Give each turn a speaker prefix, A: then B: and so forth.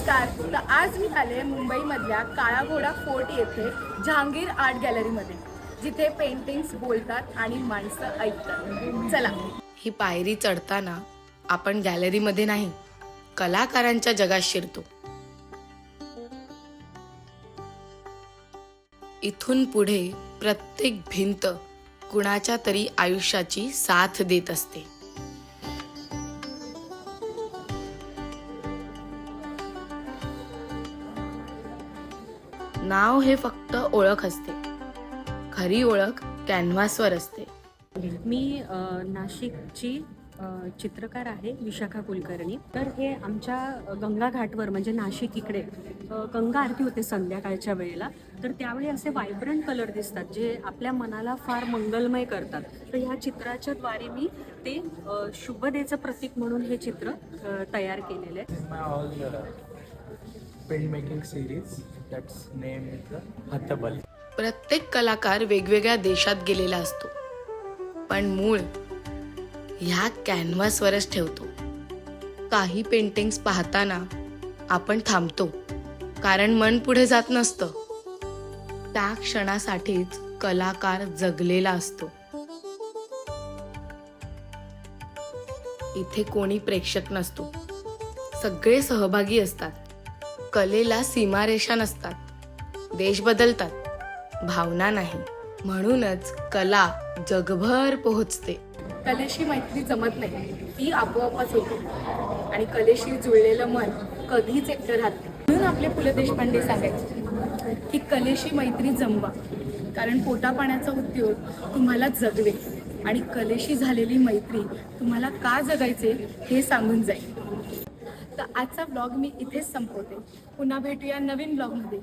A: नमस्कार. तर आज मी आले मुंबईमधल्या काळा घोडा फोर्ट येथे जहांगीर आर्ट गॅलरीमध्ये, जिथे पेंटिंग्स बोलतात आणि माणसं ऐकतात. चला.
B: ही पायरी चढताना आपण गॅलरीमध्ये नाही, कलाकारांच्या जगात शिरतो. इथून पुढे प्रत्येक भिंत कुणाच्या तरी आयुष्याची साथ देत असते. नाव हे फक्त ओळख असते, खरी ओळख कॅनव्हासवर असते.
C: मी नाशिकची चित्रकार आहे, विशाखा कुलकर्णी. तर हे आमच्या गंगा घाटवर म्हणजे नाशिक इकडे गंगा आरती होते संध्याकाळच्या वेळेला. तर त्यावेळी असे व्हायब्रंट कलर दिसतात जे आपल्या मनाला फार मंगलमय करतात. तर ह्या चित्राच्या द्वारे मी ते शुभतेचं प्रतीक म्हणून हे चित्र तयार केलेलं आहे.
D: print making series that's named Hathabal.
B: प्रत्येक कलाकार वेगवेगळ्या देशात गेलेला असतो, पण मूळ ह्या कॅनव्हासवरच ठेवतो. काही पेंटिंग्स पाहताना आपण थांबतो, कारण मन पुढे जात नसतं. त्या क्षणासाठीच कलाकार जगलेला असतो. इथे कोणी प्रेक्षक नसतो, सगळे सहभागी असतात. कलेला सीमारेषा नसतात, देश बदलतात, भावना नाही. म्हणूनच कला जगभर पोहोचते.
A: कलेशी मैत्री जमत नाही, ती आपोआपच होते. आणि कलेशी जुळलेलं मन कधीच एकटं राहत नाही. म्हणून आपले पु. ल. देशपांडे सांगायचे की कलेशी मैत्री जमवा, कारण पोटापाण्याचा उद्योग तुम्हाला जगवेल आणि कलेशी झालेली मैत्री तुम्हाला का जगायचे हे सांगून जाईल. तर आजचा ब्लॉग मी इथेच संपवते. पुन्हा भेटूया नवीन ब्लॉगमध्ये.